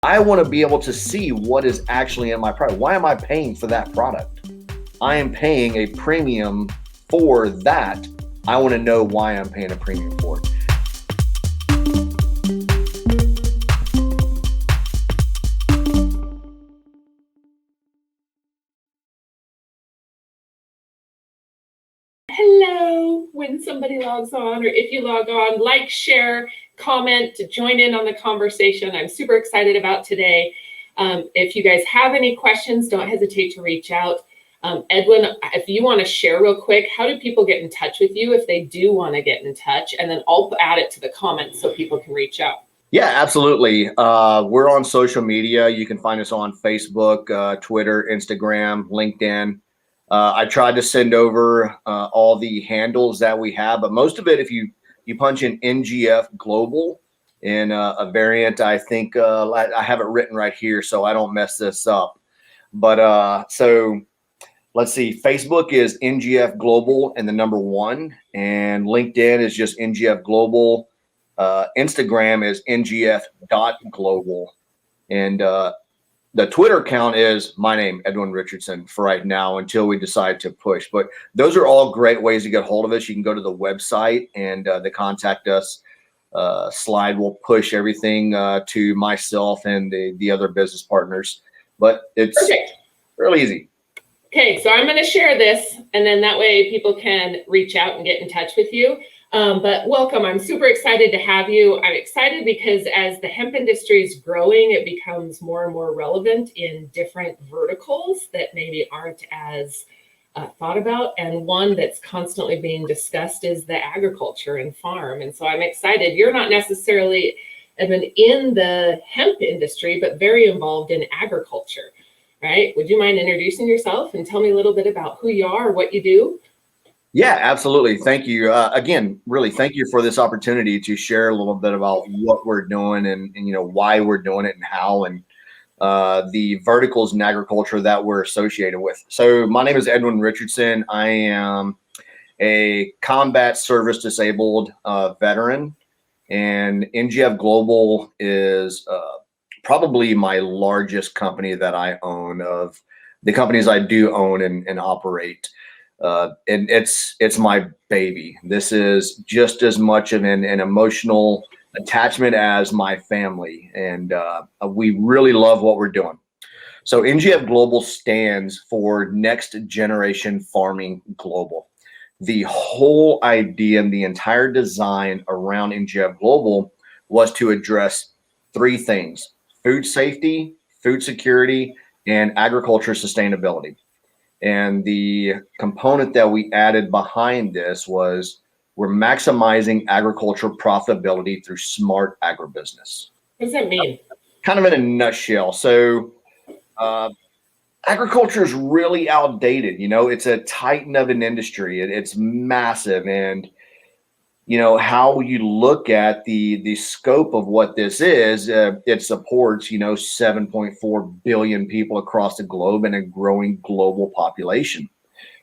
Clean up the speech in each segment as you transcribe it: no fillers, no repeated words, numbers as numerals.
I want to be able to see what is actually in my product. Why am I paying for that product? I am paying a premium for that. I want to know why I'm paying a premium for it. Hello, when somebody logs on, or if you log on, like, share, comment, to join in on the conversation. I'm super excited about today. If you guys have any questions, don't hesitate to reach out. Edwin, if you want to share real quick, how do people get in touch with you if they do want to get in touch? And then I'll add it to the comments so people can reach out. Yeah, absolutely. We're on social media. You can find us on Facebook, Twitter, Instagram, LinkedIn. I tried to send over all the handles that we have, but most of it, if you punch in NGF Global in a variant, I think I have it written right here so I don't mess this up. But so let's see, Facebook is NGF Global and the number 1, and LinkedIn is just NGF Global. Instagram is ngf.global, and the Twitter account is my name, Edwin Richardson, for right now until we decide to push. But those are all great ways to get hold of us. You can go to the website and the contact us slide will push everything to myself and the other business partners. But it's perfect. Real easy. Okay, so I'm going to share this, and then that way people can reach out and get in touch with you. But welcome. I'm super excited to have you. I'm excited because as the hemp industry is growing, it becomes more and more relevant in different verticals that maybe aren't as thought about. And one that's constantly being discussed is the agriculture and farm. And so I'm excited. You're not necessarily even in the hemp industry, but very involved in agriculture, right? Would you mind introducing yourself and tell me a little bit about who you are, what you do? Yeah, absolutely. Thank you. Again, really, thank you for this opportunity to share a little bit about what we're doing and why we're doing it and how, and the verticals in agriculture that we're associated with. So my name is Edwin Richardson. I am a combat service disabled veteran, and NGF Global is probably my largest company that I own of the companies I do own and operate. And it's my baby. This is just as much of an emotional attachment as my family. And we really love what we're doing. So NGF Global stands for Next Generation Farming Global. The whole idea and the entire design around NGF Global was to address 3 things: food safety, food security, and agriculture sustainability. And the component that we added behind this was we're maximizing agriculture profitability through smart agribusiness. What does that mean? Kind of in a nutshell. So agriculture is really outdated. It's a titan of an industry. It's massive. And how you look at the scope of what this is, it supports 7.4 billion people across the globe and a growing global population.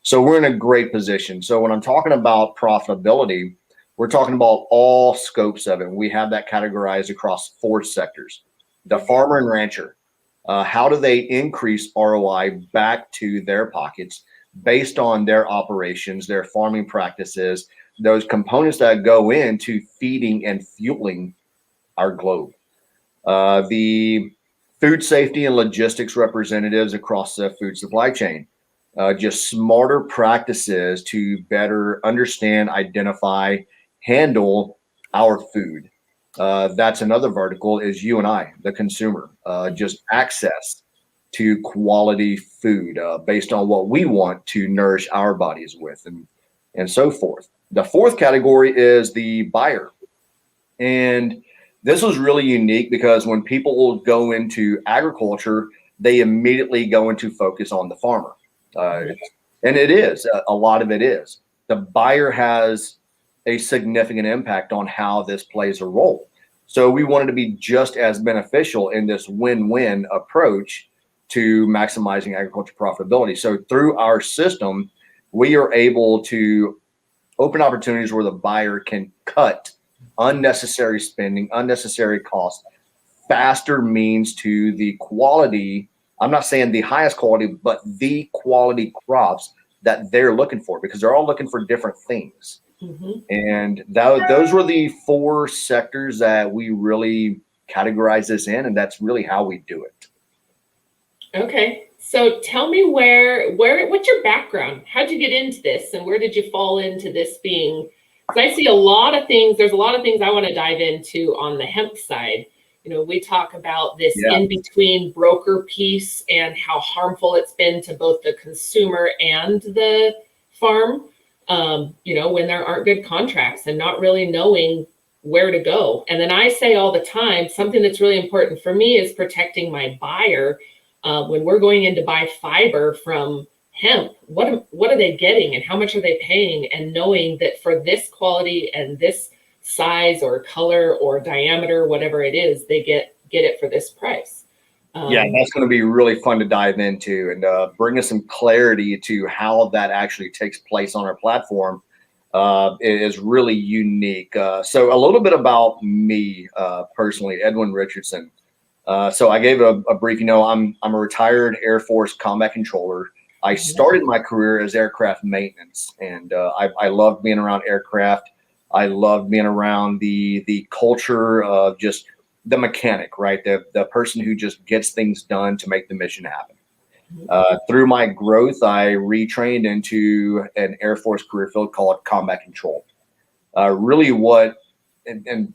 So we're in a great position. So when I'm talking about profitability, we're talking about all scopes of it. We have that categorized across 4 sectors: the farmer and rancher. How do they increase ROI back to their pockets based on their operations, their farming practices, those components that go into feeding and fueling our globe? The food safety and logistics representatives across the food supply chain, just smarter practices to better understand, identify, handle our food. That's another vertical, is you and I, the consumer, just access to quality food based on what we want to nourish our bodies with, and so forth. The 4th category is the buyer. And this was really unique because when people will go into agriculture, they immediately go into focus on the farmer. And it is, a lot of it is. The buyer has a significant impact on how this plays a role. So we wanted to be just as beneficial in this win-win approach to maximizing agriculture profitability. So through our system, we are able to open opportunities where the buyer can cut unnecessary spending, unnecessary costs, faster means to the quality. I'm not saying the highest quality, but the quality crops that they're looking for, because they're all looking for different things. And those were the 4 sectors that we really categorize this in, and that's really how we do it. Okay, so tell me what's your background? How'd you get into this, and where did you fall into this being? Because I see a lot of things. There's a lot of things I want to dive into on the hemp side. You know, we talk about this in-between broker piece and how harmful it's been to both the consumer and the farm. You know, when there aren't good contracts and not really knowing where to go. And then I say all the time, something that's really important for me is protecting my buyer. When we're going in to buy fiber from hemp, what are they getting and how much are they paying? And knowing that for this quality and this size or color or diameter, whatever it is, they get it for this price. Yeah, that's going to be really fun to dive into and bring us some clarity to how that actually takes place on our platform. It is really unique. So a little bit about me personally, Edwin Richardson. So I gave a brief, I'm a retired Air Force combat controller. I started my career as aircraft maintenance, and I loved being around aircraft. I loved being around the culture of just the mechanic, right? The person who just gets things done to make the mission happen. Through my growth, I retrained into an Air Force career field called combat control. Really and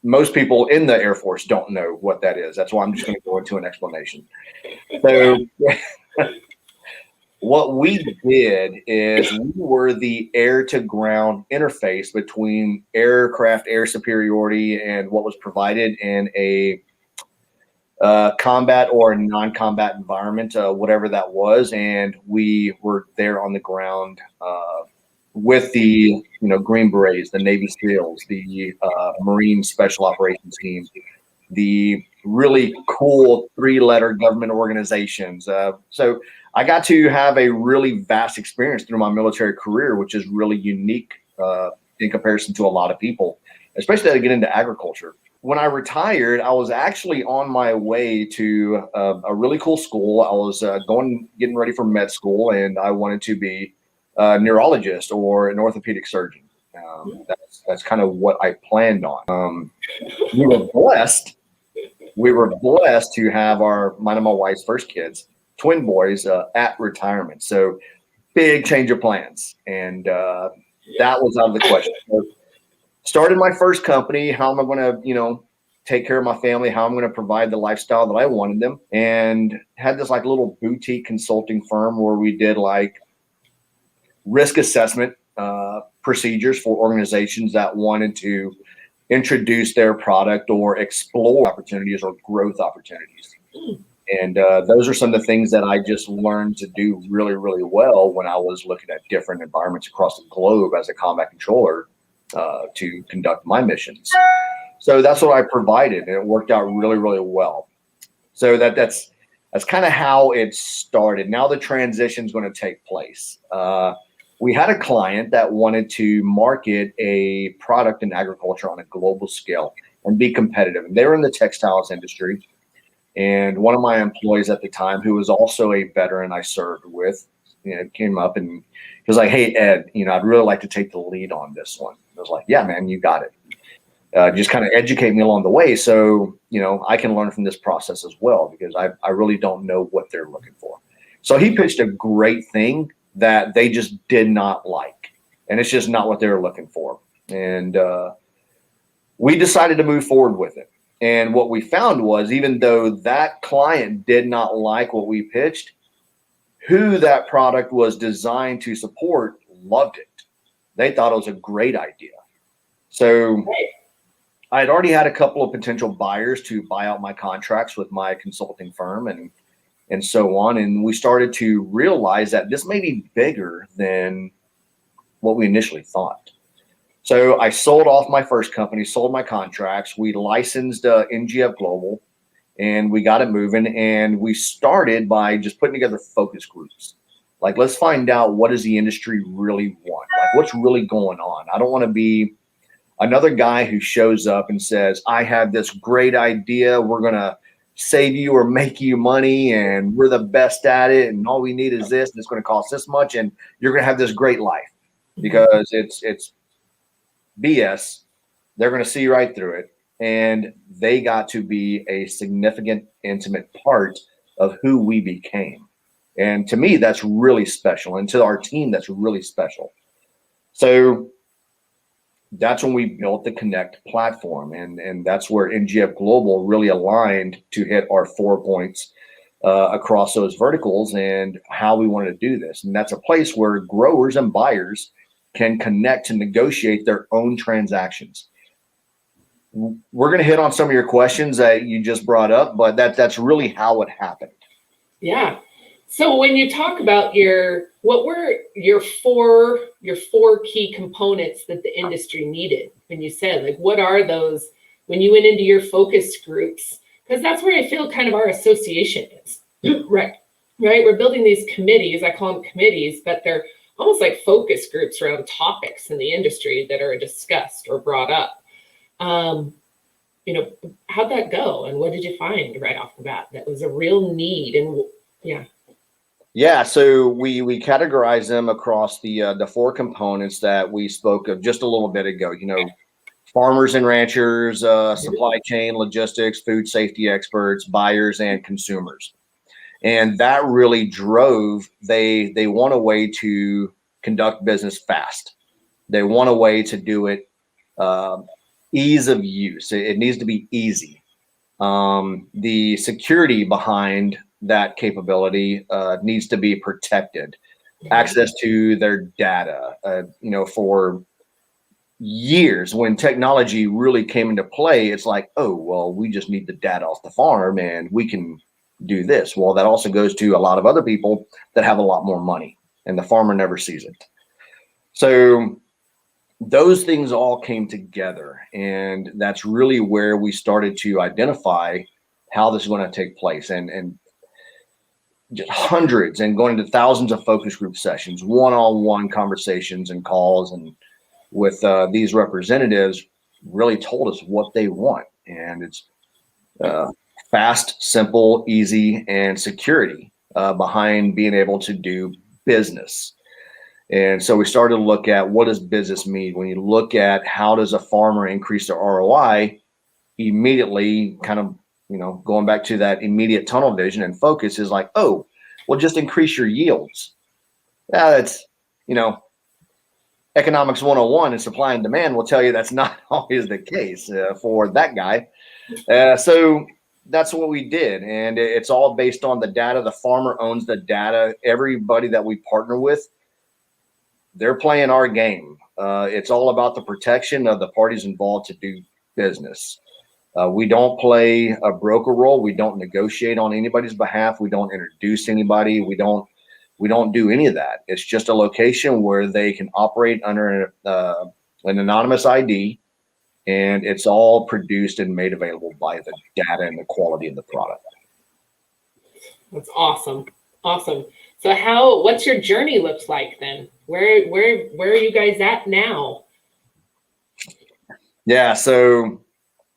most people in the Air Force don't know what that is. That's why I'm just going to go into an explanation. So what we did is we were the air to ground interface between aircraft air superiority and what was provided in a combat or non-combat environment, whatever that was. And we were there on the ground with the Green Berets, the Navy SEALs, the Marine Special Operations Team, the really cool 3-letter government organizations. So I got to have a really vast experience through my military career, which is really unique in comparison to a lot of people, especially to get into agriculture. When I retired, I was actually on my way to a really cool school. I was getting ready for med school, and I wanted to be a neurologist or an orthopedic surgeon. That's kind of what I planned on. We were blessed to have mine and my wife's first kids, twin boys, at retirement. So big change of plans, and that was out of the question. So, started my first company. How am I going to, take care of my family? How am I going to provide the lifestyle that I wanted them? And had this little boutique consulting firm where we did risk assessment procedures for organizations that wanted to introduce their product or explore opportunities or growth opportunities. And those are some of the things that I just learned to do really, really well when I was looking at different environments across the globe as a combat controller to conduct my missions. So that's what I provided, and it worked out really, really well. So that's kind of how it started. Now the transition is going to take place. We had a client that wanted to market a product in agriculture on a global scale and be competitive. And they were in the textiles industry. And one of my employees at the time, who was also a veteran I served with, came up and he was like, "Hey, Ed, I'd really like to take the lead on this one." I was like, "Yeah, man, you got it. Just kind of educate me along the way so, I can learn from this process as well, because I really don't know what they're looking for." So he pitched a great thing that they just did not like. And it's just not what they were looking for. And we decided to move forward with it. And what we found was, even though that client did not like what we pitched, who that product was designed to support loved it. They thought it was a great idea. So I had already had a couple of potential buyers to buy out my contracts with my consulting firm and so on. And we started to realize that this may be bigger than what we initially thought. So I sold off my first company, sold my contracts. We licensed NGF Global, and we got it moving. And we started by just putting together focus groups. Let's find out, what does the industry really want? What's really going on? I don't want another guy who shows up and says, I have this great idea. We're going to save you or make you money, and we're the best at it. And all we need is this, and it's going to cost this much. And you're going to have this great life, because it's BS. They're going to see right through it. And they got to be a significant, intimate part of who we became. And to me, that's really special. And to our team, that's really special. So that's when we built the Connect platform. And that's where NGF Global really aligned to hit our 4 points across those verticals and how we wanted to do this. And that's a place where growers and buyers can connect to negotiate their own transactions. We're going to hit on some of your questions that you just brought up, but that's really how it happened. Yeah. So when you talk about what were your four key components that the industry needed? When you said, like, what are those when you went into your focus groups? Because that's where I feel kind of our association is. Right. We're building these committees. I call them committees, but they're almost like focus groups around topics in the industry that are discussed or brought up. How'd that go, and what did you find right off the bat that was a real need? And yeah, so we categorize them across the 4 components that we spoke of just a little bit ago. Farmers and ranchers, supply chain, logistics, food safety experts, buyers, and consumers. And that really drove, they want a way to conduct business fast. They want a way to do it, ease of use. It needs to be easy. The security behind that capability needs to be protected. Access to their data, for years when technology really came into play, it's like, oh, well, we just need the data off the farm and we can do this. Well, that also goes to a lot of other people that have a lot more money, and the farmer never sees it. So those things all came together, and that's really where we started to identify how this is going to take place, and just hundreds and going into thousands of focus group sessions, one-on-one conversations and calls, and with these representatives really told us what they want. And it's fast, simple, easy, and security behind being able to do business. And so we started to look at, what does business mean? When you look at how does a farmer increase their ROI, immediately kind of, going back to that immediate tunnel vision and focus is like, oh, well, just increase your yields. That's, economics 101 and supply and demand will tell you that's not always the case for that guy. So that's what we did. And it's all based on the data. The farmer owns the data. Everybody that we partner with, they're playing our game. It's all about the protection of the parties involved to do business. We don't play a broker role. We don't negotiate on anybody's behalf. We don't introduce anybody. We don't do any of that. It's just a location where they can operate under an anonymous ID, and it's all produced and made available by the data and the quality of the product. That's awesome. Awesome. So what's your journey looks like then? Where are you guys at now? Yeah. So,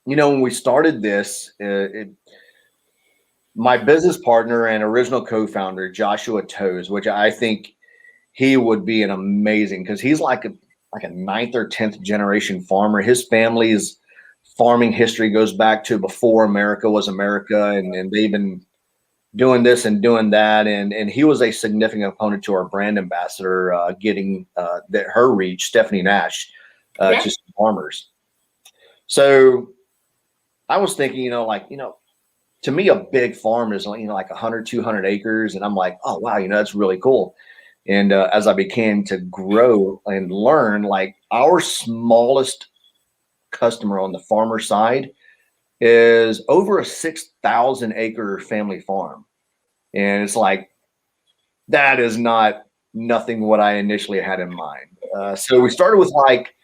when we started this, my business partner and original co-founder, Joshua Toes, which I think he would be an amazing, because he's like a 9th or 10th generation farmer. His family's farming history goes back to before America was America, and they've been doing this and doing that. And he was a significant opponent to our brand ambassador, getting her reach, Stephanie Nash, to some farmers. So I was thinking, to me, a big farm is, like 100, 200 acres. And I'm like, oh, wow, that's really cool. And as I began to grow and learn, like, our smallest customer on the farmer side is over a 6,000 acre family farm. And it's like, that is nothing what I initially had in mind. So we started with like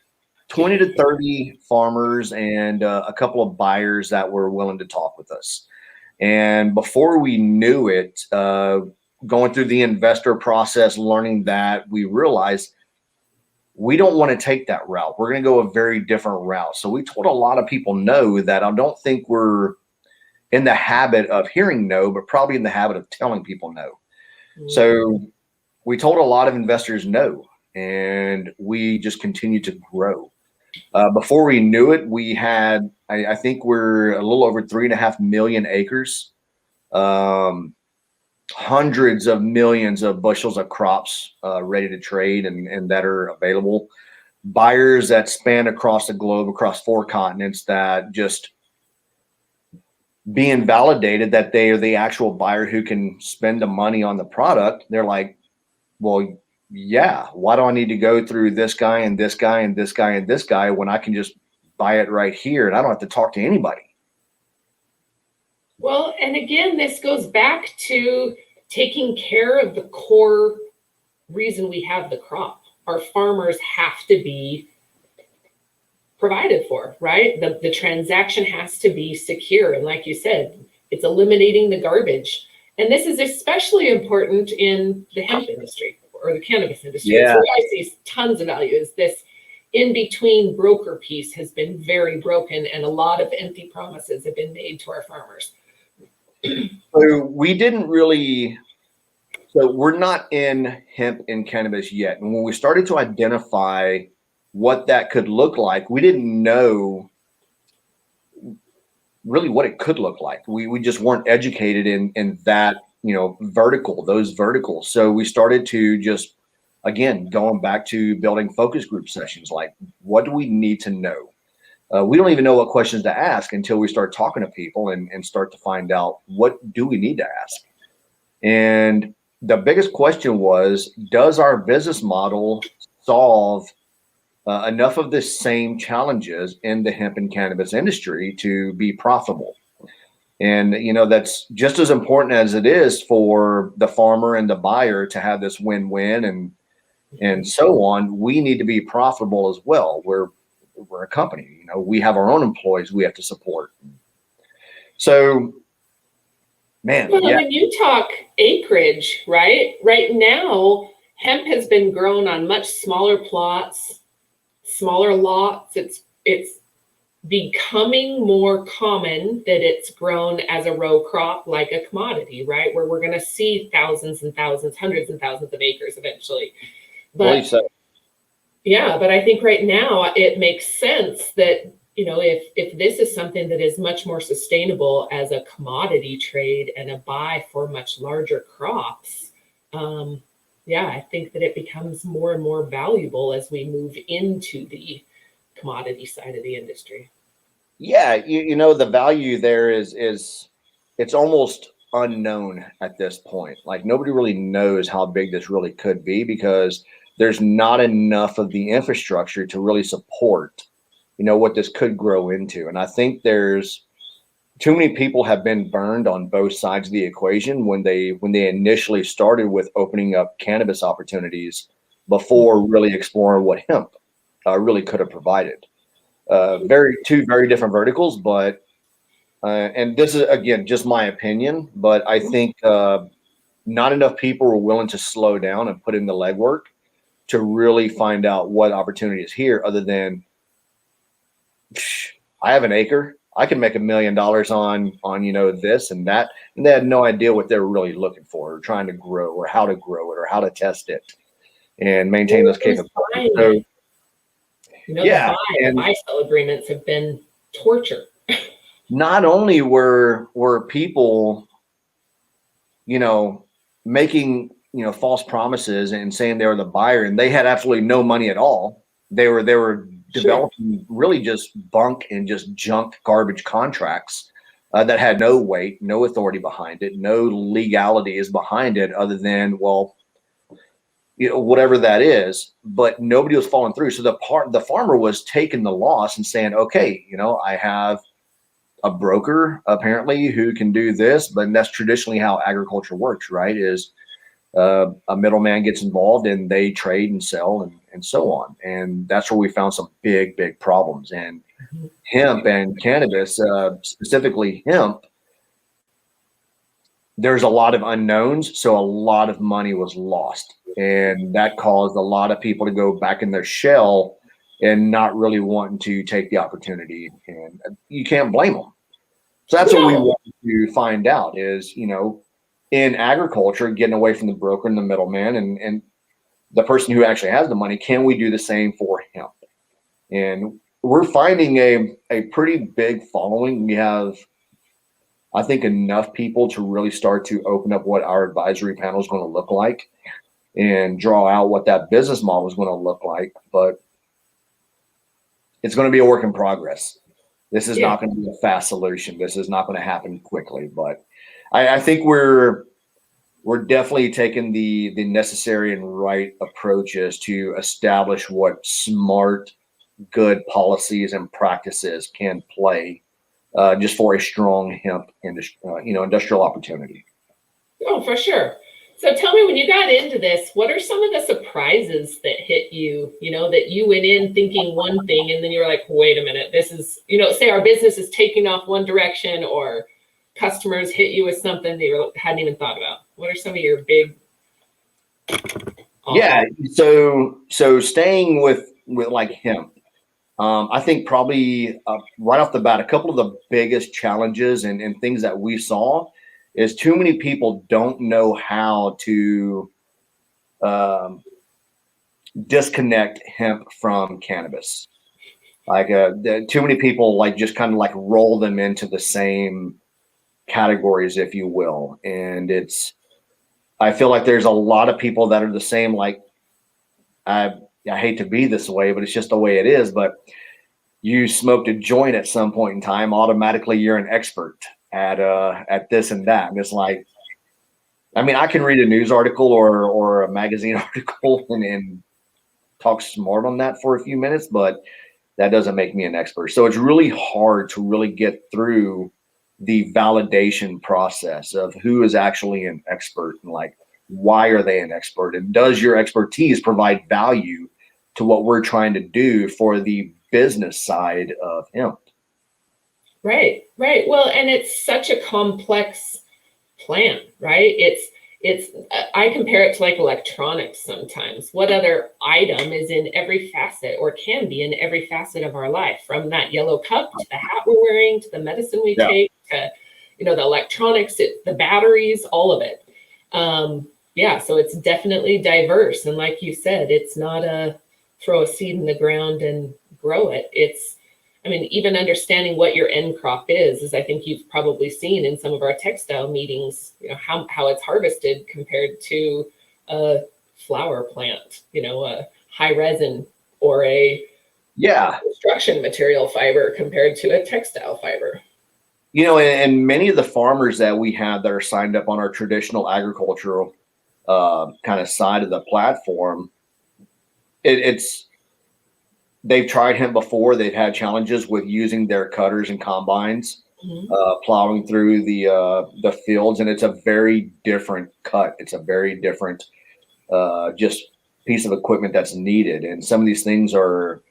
20 to 30 farmers and a couple of buyers that were willing to talk with us. And before we knew it, going through the investor process, learning that, we realized we don't want to take that route. We're going to go a very different route. So we told a lot of people no, that I don't think we're in the habit of hearing no, but probably in the habit of telling people no. Mm-hmm. So we told a lot of investors no, and we just continued to grow. Before we knew it, we had, I think we're a little over 3.5 million acres, hundreds of millions of bushels of crops ready to trade and that are available. Buyers that span across the globe, across 4 continents, that just being validated that they are the actual buyer who can spend the money on the product. They're like, well, yeah, why do I need to go through this guy and this guy and this guy and this guy when I can just buy it right here and I don't have to talk to anybody? Well, and again, this goes back to taking care of the core reason we have the crop. Our farmers have to be provided for, right? The transaction has to be secure. And like you said, it's eliminating the garbage. And this is especially important in the hemp industry or the cannabis industry. Yeah. It's where I see tons of value. Is this in-between broker piece has been very broken, and a lot of empty promises have been made to our farmers. So we didn't really, so we're not in hemp and cannabis yet. And when we started to identify what that could look like, we didn't know really what it could look like. We just weren't educated in that, vertical, those verticals. So we started to just, again, going back to building focus group sessions, like what do we need to know? We don't even know what questions to ask until we start talking to people and start to find out what do we need to ask. And the biggest question was, does our business model solve enough of the same challenges in the hemp and cannabis industry to be profitable? And, that's just as important as it is for the farmer and the buyer to have this win-win and so on. We need to be profitable as well. We're a company, we have our own employees we have to support. So, man. Well, yeah. when you talk acreage, right now, hemp has been grown on much smaller plots, smaller lots. It's becoming more common that it's grown as a row crop, like a commodity, right? Where we're going to see thousands and thousands, hundreds and thousands of acres eventually. But So. Yeah, but I think right now it makes sense that, if this is something that is much more sustainable as a commodity trade and a buy for much larger crops, I think that it becomes more and more valuable as we move into the commodity side of the industry. Yeah, the value there is it's almost unknown at this point. Like nobody really knows how big this really could be because there's not enough of the infrastructure to really support, what this could grow into. And I think there's too many people have been burned on both sides of the equation when they initially started with opening up cannabis opportunities before really exploring what hemp really could have provided. Two very different verticals, but and this is again just my opinion, but I think not enough people were willing to slow down and put in the legwork to really find out what opportunity is here, other than I have an acre, I can make $1 million on this and that, and they had no idea what they were really looking for or trying to grow or how to grow it or how to test it and maintain those capabilities. So, the buy-sell agreements have been torture. Not only were people, making false promises and saying they were the buyer, and they had absolutely no money at all. They were developing really just bunk and just junk garbage contracts that had no weight, no authority behind it, no legalities behind it, other than whatever that is. But nobody was following through. So the farmer was taking the loss and saying, okay, I have a broker apparently who can do this, but that's traditionally how agriculture works, right? Is a middleman gets involved and they trade and sell and so on. And that's where we found some big problems. And hemp and cannabis, specifically hemp, there's a lot of unknowns, so a lot of money was lost, and that caused a lot of people to go back in their shell and not really wanting to take the opportunity, and you can't blame them. So that's what we want to find out is, in agriculture, getting away from the broker and the middleman and the person who actually has the money, can we do the same for hemp? And we're finding a pretty big following. We have, I think, enough people to really start to open up what our advisory panel is going to look like and draw out what that business model is going to look like. But it's going to be a work in progress. This is not going to be a fast solution. This is not going to happen quickly. But I think we're definitely taking the necessary and right approaches to establish what smart, good policies and practices can play just for a strong hemp industry, industrial opportunity. Oh, for sure. So tell me, when you got into this, what are some of the surprises that hit you, that you went in thinking one thing and then you were like, wait a minute, this is, say our business is taking off one direction, or customers hit you with something they hadn't even thought about. What are some of your big? Yeah. So staying with like hemp, I think probably right off the bat, a couple of the biggest challenges and things that we saw is too many people don't know how to disconnect hemp from cannabis. Like too many people just kind of roll them into the same categories, if you will. And I feel like there's a lot of people that are the same. Like I hate to be this way, but it's just the way it is. But you smoked a joint at some point in time, automatically you're an expert at this and that. And it's like, I mean, I can read a news article or a magazine article and talk smart on that for a few minutes, but that doesn't make me an expert. So it's really hard to really get through the validation process of who is actually an expert and why are they an expert, and does your expertise provide value to what we're trying to do for the business side of hemp. Right. Well, and it's such a complex plant, right? I compare it to electronics sometimes. What other item is in every facet, or can be in every facet of our life, from that yellow cup to the hat we're wearing to the medicine we take to, the electronics, the batteries, all of it. So it's definitely diverse. And like you said, it's not a throw a seed in the ground and grow it. Even understanding what your end crop is I think you've probably seen in some of our textile meetings, how it's harvested compared to a flower plant, a high resin or a construction material fiber compared to a textile fiber. And many of the farmers that we have that are signed up on our traditional agricultural kind of side of the platform, they've tried hemp before. They've had challenges with using their cutters and combines, plowing through the fields, and it's a very different cut. It's a very different just piece of equipment that's needed. And some of these things are,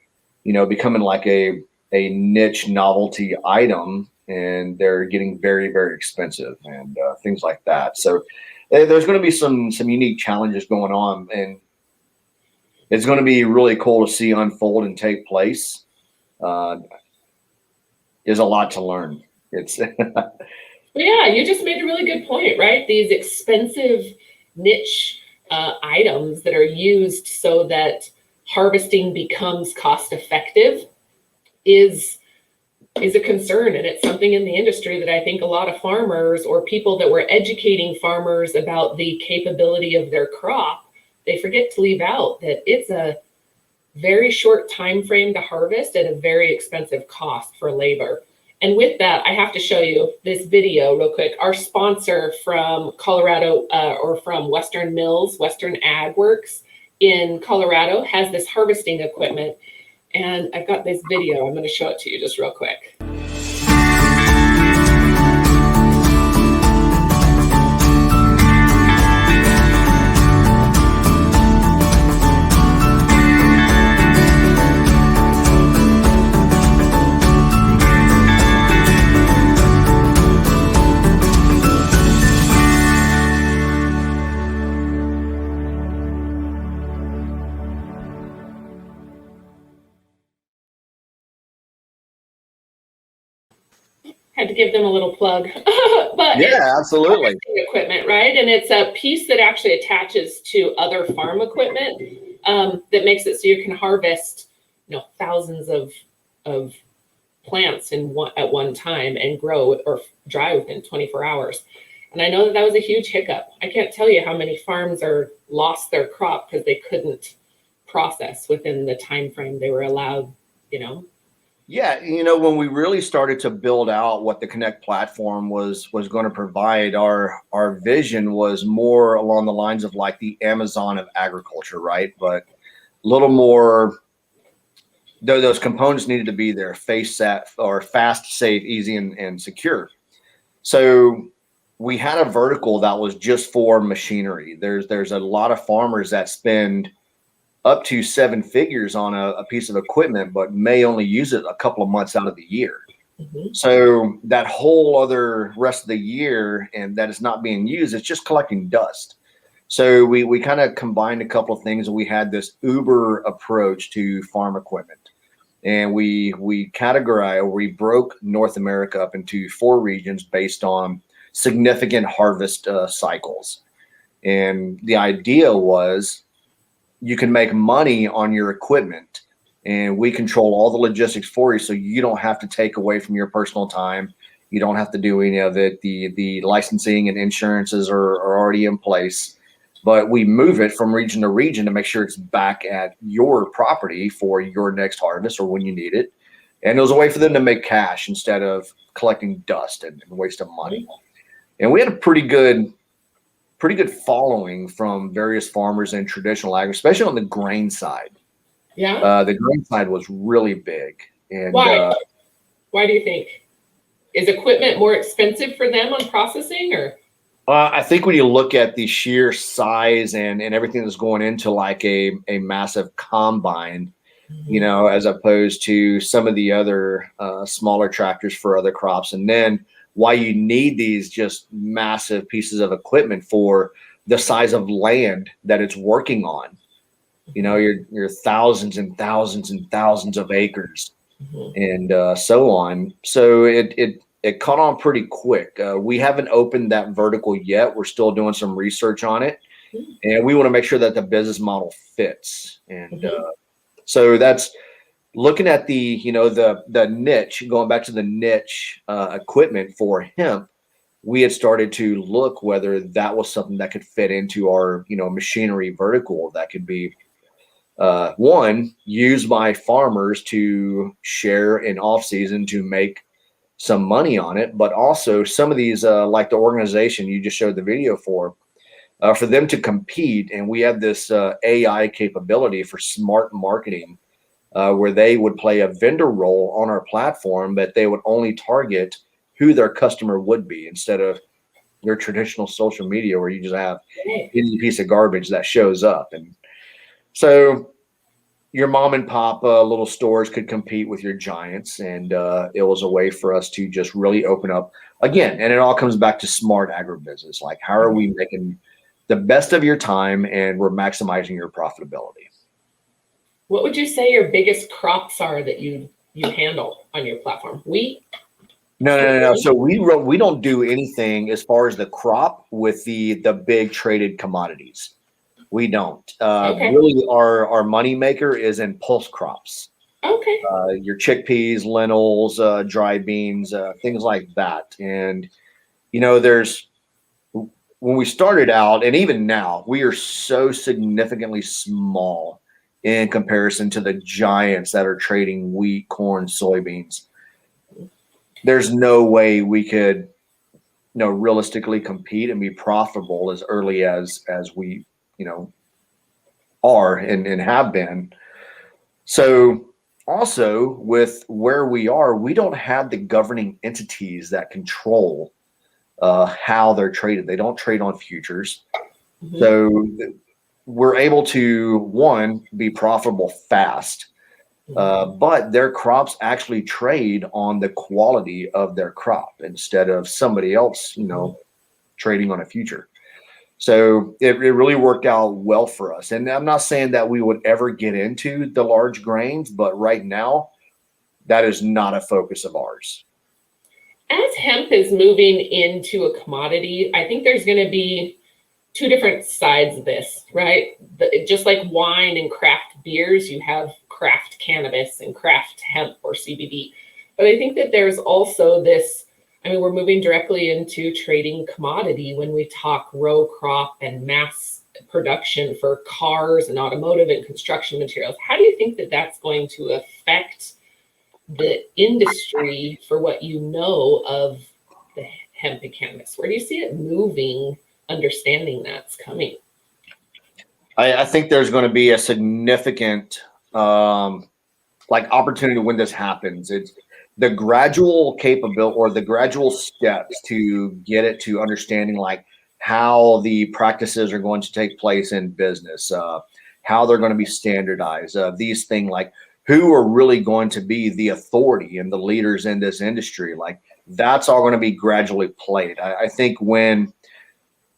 becoming like a niche novelty item, and they're getting very, very expensive and things like that. So there's going to be some unique challenges going on, and it's going to be really cool to see unfold and take place. There's a lot to learn. Yeah, you just made a really good point, right? These expensive niche items that are used so that harvesting becomes cost effective is a concern. And it's something in the industry that I think a lot of farmers or people that were educating farmers about the capability of their crop, they forget to leave out that it's a very short time frame to harvest at a very expensive cost for labor. And with that, I have to show you this video real quick. Our sponsor from Colorado or from Western Mills, Western Ag Works in Colorado, has this harvesting equipment. And I've got this video. I'm going to show it to you just real quick. Had to give them a little plug. But Yeah, it's absolutely. harvesting equipment, right? And it's a piece that actually attaches to other farm equipment that makes it so you can harvest, thousands of plants at one time and grow or dry within 24 hours. And I know that was a huge hiccup. I can't tell you how many farms lost their crop because they couldn't process within the time frame they were allowed. Yeah, when we really started to build out what the Connect platform was going to provide, our vision was more along the lines of like the Amazon of agriculture, right? But a little more, those components needed to be there, fast, safe, easy, and secure. So we had a vertical that was just for machinery. There's a lot of farmers that spend up to 7 figures on a piece of equipment, but may only use it a couple of months out of the year. Mm-hmm. So that whole other rest of the year, and that is not being used, it's just collecting dust. So we kind of combined a couple of things, and we had this Uber approach to farm equipment. And we broke North America up into 4 regions based on significant harvest cycles. And the idea was, you can make money on your equipment, and we control all the logistics for you, so you don't have to take away from your personal time. You don't have to do any of it. The licensing and insurances are already in place, but we move it from region to region to make sure it's back at your property for your next harvest or when you need it. And it was a way for them to make cash instead of collecting dust and waste of money. And we had a pretty good following from various farmers in traditional ag, especially on the grain side. Yeah. The grain side was really big. And why? Why do you think? Is equipment more expensive for them on processing, or? I think when you look at the sheer size and everything that's going into like a massive combine, as opposed to some of the other smaller tractors for other crops, and then why you need these just massive pieces of equipment for the size of land that it's working on. You're thousands and thousands and thousands of acres, and so on. So it caught on pretty quick. We haven't opened that vertical yet. We're still doing some research on it, and we want to make sure that the business model fits. And so that's looking at the niche, going back to the niche equipment for hemp. We had started to look whether that was something that could fit into our machinery vertical that could be one, used by farmers to share in off season to make some money on it, but also some of these like the organization you just showed the video for them to compete. And we have this AI capability for smart marketing, where they would play a vendor role on our platform, but they would only target who their customer would be instead of your traditional social media where you just have any piece of garbage that shows up. And so your mom and pop little stores could compete with your giants. And it was a way for us to just really open up again. And it all comes back to smart agribusiness. Like, how are we making the best of your time and we're maximizing your profitability? What would you say your biggest crops are that you handle on your platform? Wheat? No. So we don't do anything as far as the crop with the big traded commodities. We don't. Okay. Really, our money maker is in pulse crops. Okay. Your chickpeas, lentils, dry beans, things like that. And when we started out, and even now, we are so significantly small in comparison to the giants that are trading wheat, corn, soybeans. There's no way we could, realistically compete and be profitable as early as we, are and have been. So also with where we are, we don't have the governing entities that control how they're traded. They don't trade on futures. So we're able to, one, be profitable fast, but their crops actually trade on the quality of their crop instead of somebody else, trading on a future. So it really worked out well for us. And I'm not saying that we would ever get into the large grains, but right now, that is not a focus of ours. As hemp is moving into a commodity, I think there's going to be two different sides of this, right? Just like wine and craft beers, you have craft cannabis and craft hemp or CBD. But I think that there's also this, I mean, we're moving directly into trading commodity when we talk row crop and mass production for cars and automotive and construction materials. How do you think that that's going to affect the industry for what you know of the hemp and cannabis? Where do you see it moving, understanding that's coming? I think there's going to be a significant opportunity when this happens. It's the gradual capability or the gradual steps to get it to understanding like how the practices are going to take place in business, how they're going to be standardized, these things like who are really going to be the authority and the leaders in this industry. Like that's all going to be gradually played. I think when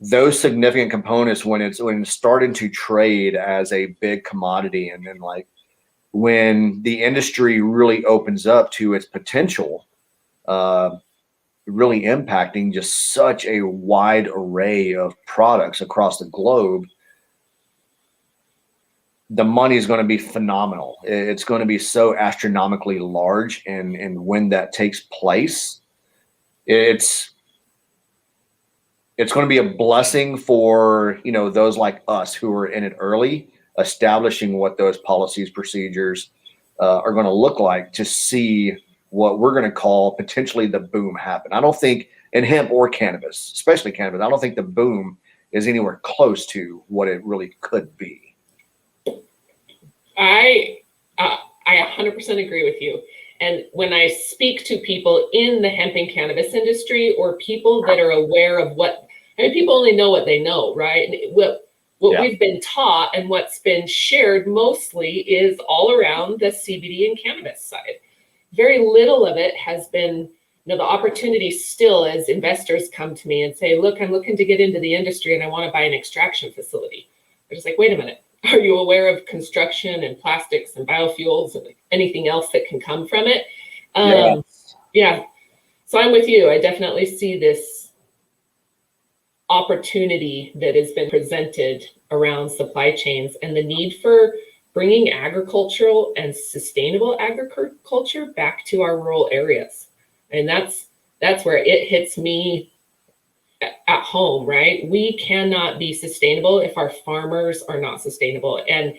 those significant components, when it's starting to trade as a big commodity, and then like when the industry really opens up to its potential, really impacting just such a wide array of products across the globe, the money is going to be phenomenal. It's going to be so astronomically large, and when that takes place, it's going to be a blessing for, you know, those like us who are in it early, establishing what those policies, procedures are going to look like to see what we're going to call potentially the boom happen. I don't think in hemp or cannabis, especially cannabis, I don't think the boom is anywhere close to what it really could be. I 100% agree with you. And when I speak to people in the hemp and cannabis industry, or people that are aware of what, I mean, people only know what they know, right? And what we've been taught and what's been shared mostly is all around the CBD and cannabis side. Very little of it has been, you know, the opportunity still as investors come to me and say, look, I'm looking to get into the industry and I want to buy an extraction facility. They're just like, wait a minute. Are you aware of construction and plastics and biofuels and anything else that can come from it? Yeah. So I'm with you. I definitely see this opportunity that has been presented around supply chains and the need for bringing agricultural and sustainable agriculture back to our rural areas. And that's where it hits me at home, right? We cannot be sustainable if our farmers are not sustainable, and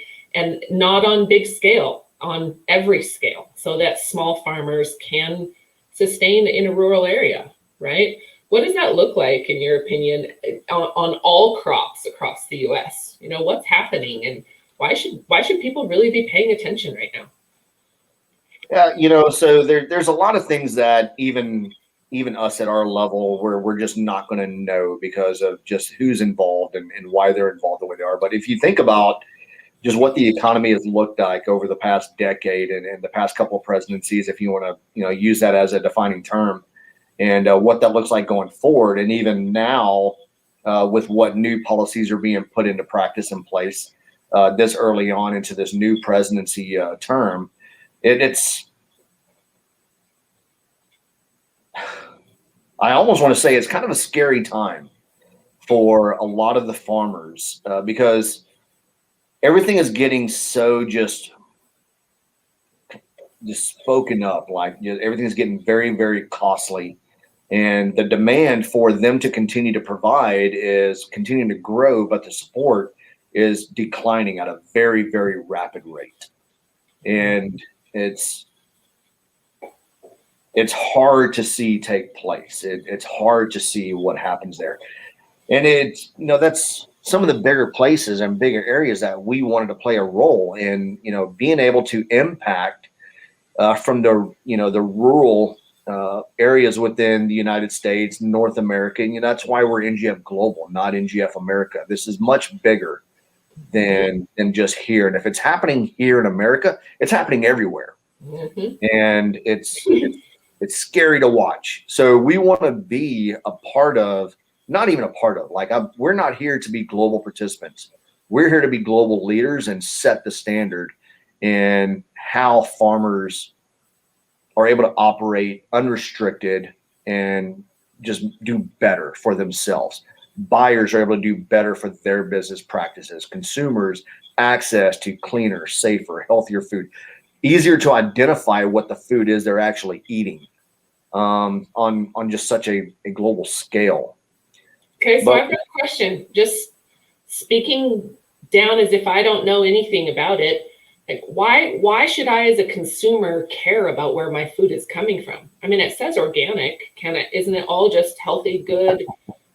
not on big scale, on every scale, so that small farmers can sustain in a rural area, right? What does that look like, in your opinion, on all crops across the U.S.? You know, what's happening, and why should people really be paying attention right now? Yeah, you know, so there's a lot of things that even us at our level, where we're just not going to know because of just who's involved and why they're involved the way they are. But if you think about just what the economy has looked like over the past decade and the past couple of presidencies, if you want to, you know, use that as a defining term, and what that looks like going forward, and even now with what new policies are being put into practice in place this early on into this new presidency term, it's I almost want to say it's kind of a scary time for a lot of the farmers because everything is getting so just spoken up. Like, you know, everything is getting very, very costly, and the demand for them to continue to provide is continuing to grow, but the support is declining at a very, very rapid rate, and it's hard to see take place. It's hard to see what happens there. And it's, you know, that's some of the bigger places and bigger areas that we wanted to play a role in, you know, being able to impact from the, you know, the rural areas within the United States, North America. And, you know, that's why we're NGF Global, not NGF America. This is much bigger than just here. And if it's happening here in America, it's happening everywhere. Mm-hmm. And it's scary to watch. So we want to be a part of, not even a part of, like, we're not here to be global participants. We're here to be global leaders and set the standard in how farmers are able to operate unrestricted and just do better for themselves. Buyers are able to do better for their business practices. Consumers access to cleaner, safer, healthier food. Easier to identify what the food is they're actually eating on just such a global scale. Okay, so I've got a question. Just speaking down as if I don't know anything about it, like why should I as a consumer care about where my food is coming from? I mean, it says organic. Isn't it all just healthy, good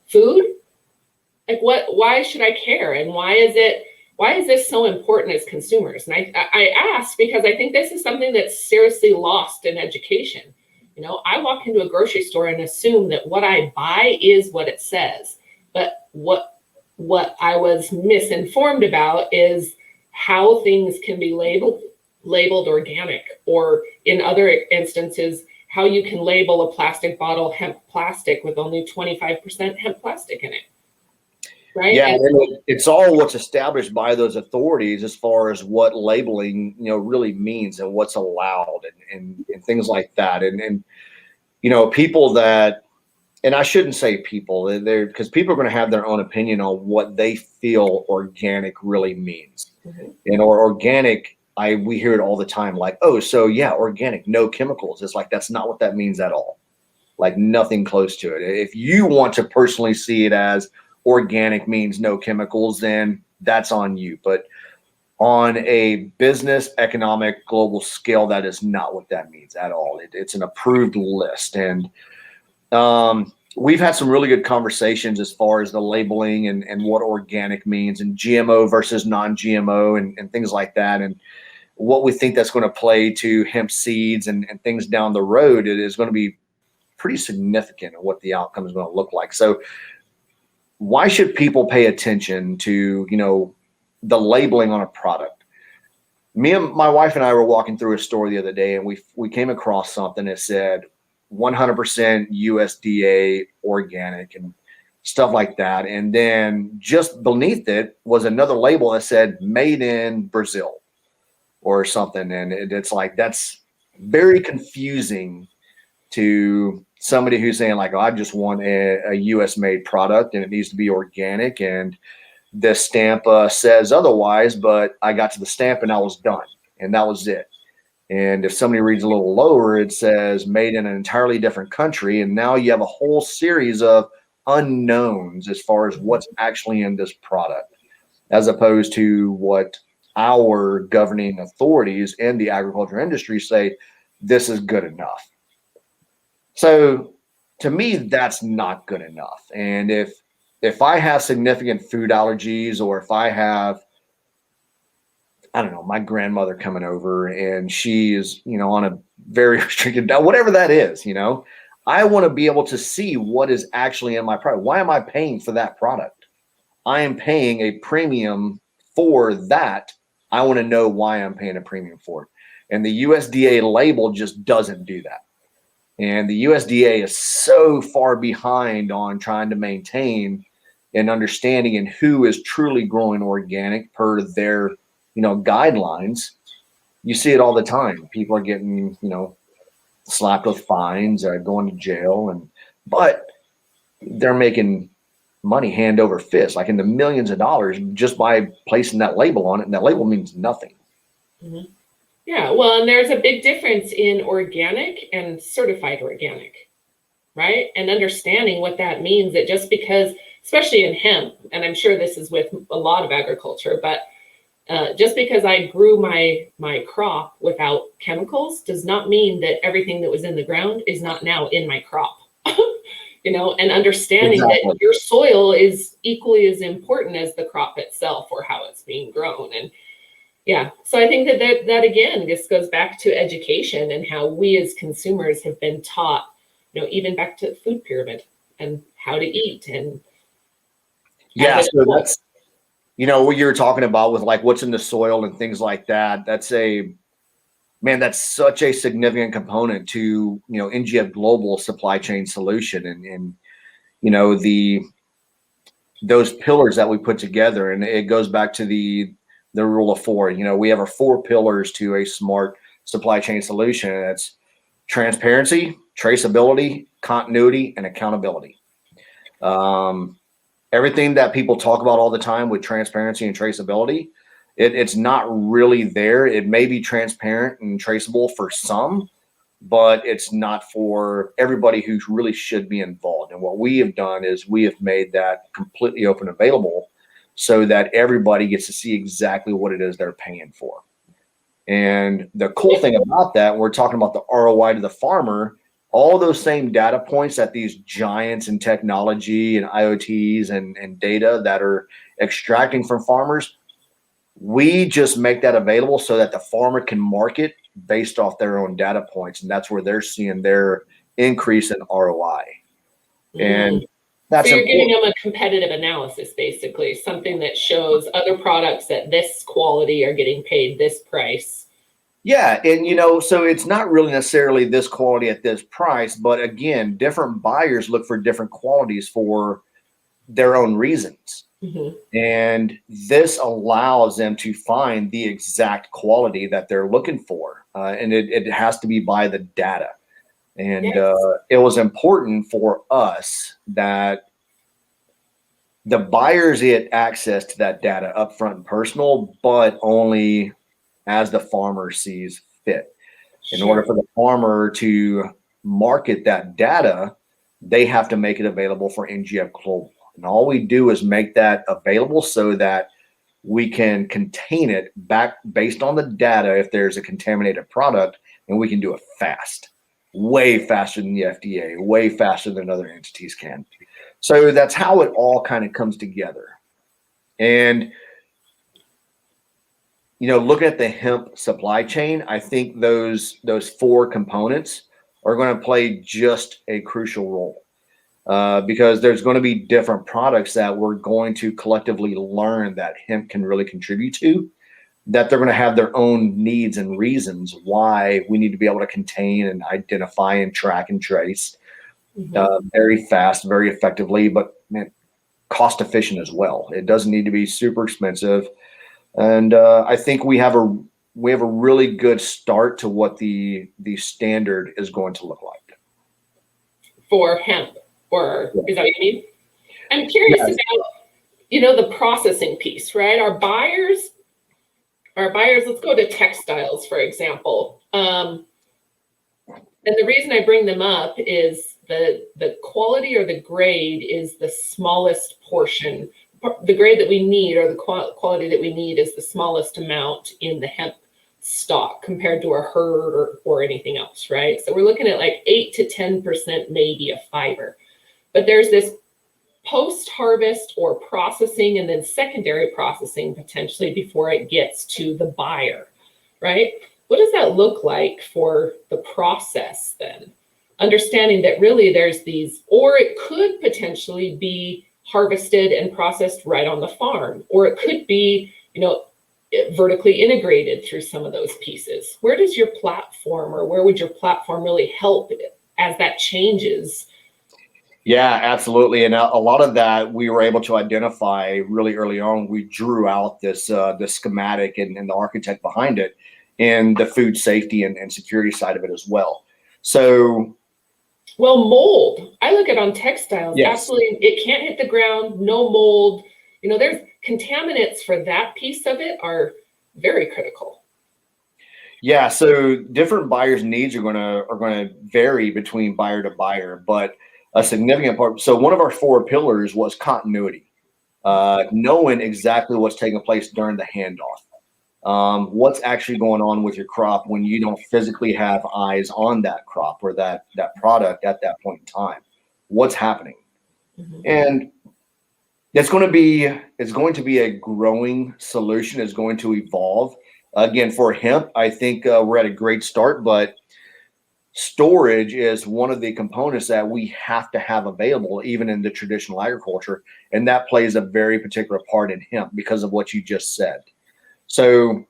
food? Like why should I care? And why is this so important as consumers? And I ask because I think this is something that's seriously lost in education. You know, I walk into a grocery store and assume that what I buy is what it says. But what I was misinformed about is how things can be labeled organic, or in other instances, how you can label a plastic bottle hemp plastic with only 25% hemp plastic in it. Right? Yeah, and it's all what's established by those authorities as far as what labeling, really means and what's allowed and things like that. And people that, and I shouldn't say people, they're because people are going to have their own opinion on what they feel organic really means. Mm-hmm. And or organic, we hear it all the time, like, oh, so yeah, organic, no chemicals. It's like, that's not what that means at all. Like nothing close to it. If you want to personally see it as organic means no chemicals, then that's on you. But on a business, economic, global scale, that is not what that means at all. It's an approved list. And we've had some really good conversations as far as the labeling and what organic means, and GMO versus non-GMO and things like that. And what we think that's going to play to hemp seeds and things down the road, it is going to be pretty significant in what the outcome is going to look like. So why should people pay attention to, the labeling on a product? Me and my wife and I were walking through a store the other day, and we came across something that said 100% USDA organic and stuff like that. And then just beneath it was another label that said made in Brazil or something. And it's like, that's very confusing to somebody who's saying like, oh, I just want a US made product and it needs to be organic, and the stamp says otherwise, but I got to the stamp and I was done, and that was it. And if somebody reads a little lower, it says made in an entirely different country, and now you have a whole series of unknowns as far as what's actually in this product, as opposed to what our governing authorities and the agriculture industry say this is good enough. So to me, that's not good enough. And if I have significant food allergies, or if I have, I don't know, my grandmother coming over and she is, on a very restricted diet, whatever that is, I want to be able to see what is actually in my product. Why am I paying for that product? I am paying a premium for that. I want to know why I'm paying a premium for it. And the USDA label just doesn't do that. And the USDA is so far behind on trying to maintain an understanding in who is truly growing organic per their, guidelines. You see it all the time. People are getting, slapped with fines or going to jail, but they're making money hand over fist, like in the millions of dollars, just by placing that label on it. And that label means nothing. Mm-hmm. Yeah, well, and there's a big difference in organic and certified organic, right? And understanding what that means, that just because, especially in hemp, and I'm sure this is with a lot of agriculture, but just because I grew my crop without chemicals does not mean that everything that was in the ground is not now in my crop. And understanding exactly. That your soil is equally as important as the crop itself or how it's being grown. And yeah, so I think that again, this goes back to education and how we as consumers have been taught, even back to the food pyramid and how to eat. And yeah, so that's, what you were talking about with like what's in the soil and things like that. That's such a significant component to, NGF Global supply chain solution and those pillars that we put together. And it goes back to the rule of four. We have our 4 pillars to a smart supply chain solution. That's transparency, traceability, continuity, and accountability. Everything that people talk about all the time with transparency and traceability, it's not really there. It may be transparent and traceable for some, but it's not for everybody who really should be involved. And what we have done is we have made that completely open available so that everybody gets to see exactly what it is they're paying for. And the cool thing about that, we're talking about the ROI to the farmer, all those same data points that these giants in technology and IoTs and data that are extracting from farmers, we just make that available so that the farmer can market based off their own data points. And that's where they're seeing their increase in ROI. And that's so you're important. giving them a competitive analysis, basically, something that shows other products at this quality are getting paid this price. Yeah. And, you know, so it's not really necessarily this quality at this price, but again, different buyers look for different qualities for their own reasons. And this allows them to find the exact quality that they're looking for. And it has to be by the data. And it was important for us that the buyers get access to that data upfront and personal, but only as the farmer sees fit. In order for the farmer to market that data, they have to make it available for NGF Global. And all we do is make that available so that we can contain it back based on the data if there's a contaminated product, and we can do it fast, way faster than the FDA, way faster than other entities can. So that's how it all kind of comes together. And, you know, looking at the hemp supply chain, I think those four components are going to play just a crucial role. Because there's going to be different products that we're going to collectively learn that hemp can really contribute to, that they're going to have their own needs and reasons why we need to be able to contain and identify and track and trace very fast, very effectively, but man, cost efficient as well. It doesn't need to be super expensive. And I think we have a really good start to what the standard is going to look like. For hemp. Or is that what you mean? I'm curious about, you know, the processing piece, right? Our buyers, let's go to textiles, for example. And the reason I bring them up is the quality or the grade is the smallest portion. The grade that we need or the quality that we need is the smallest amount in the hemp stock compared to a herd or anything else, right? So we're looking at like 8 to 10% maybe of fiber. But there's this post-harvest or processing and then secondary processing potentially before it gets to the buyer, right? What does that look like for the process then? Understanding that really there's these, or it could potentially be harvested and processed right on the farm, or it could be, you know, vertically integrated through some of those pieces. Where does your platform, or where would your platform really help as that changes? Yeah, absolutely. And a lot of that we were able to identify really early on. We drew out this the schematic and the architect behind it, and the food safety and security side of it as well. So, well, mold. I look at on textiles. Yes. Absolutely, it can't hit the ground. No mold. You know, there's contaminants for that piece of it are very critical. Yeah. So different buyers' needs are gonna vary between buyer to buyer, but a significant part. So one of our four pillars was continuity, knowing exactly what's taking place during the handoff, what's actually going on with your crop when you don't physically have eyes on that crop or that product at that point in time. What's happening? And it's going to be a growing solution. It's going to evolve. Again, for hemp, I think we're at a great start, but storage is one of the components that we have to have available even in the traditional agriculture. And that plays a very particular part in hemp because of what you just said. So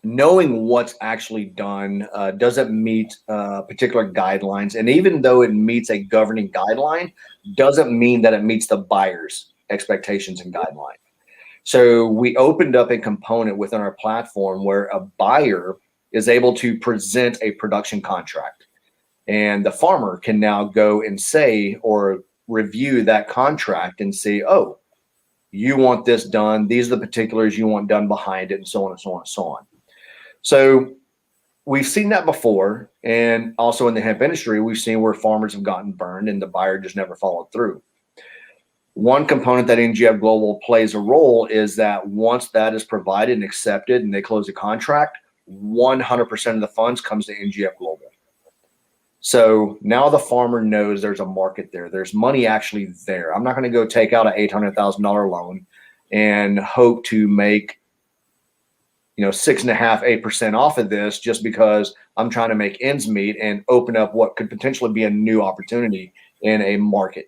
knowing what's actually done doesn't meet particular guidelines. And even though it meets a governing guideline, doesn't mean that it meets the buyer's expectations and guideline. So we opened up a component within our platform where a buyer is able to present a production contract. And the farmer can now go and say or review that contract and say, oh, you want this done. These are the particulars you want done behind it, and so on and so on and so on. So we've seen that before. And also in the hemp industry, we've seen where farmers have gotten burned and the buyer just never followed through. One component that NGF Global plays a role is that once that is provided and accepted and they close the contract, 100% of the funds comes to NGF Global. So now the farmer knows there's a market there. There's money actually there. I'm not going to go take out an $800,000 loan and hope to make 6.5%, 8% off of this just because I'm trying to make ends meet and open up what could potentially be a new opportunity in a market.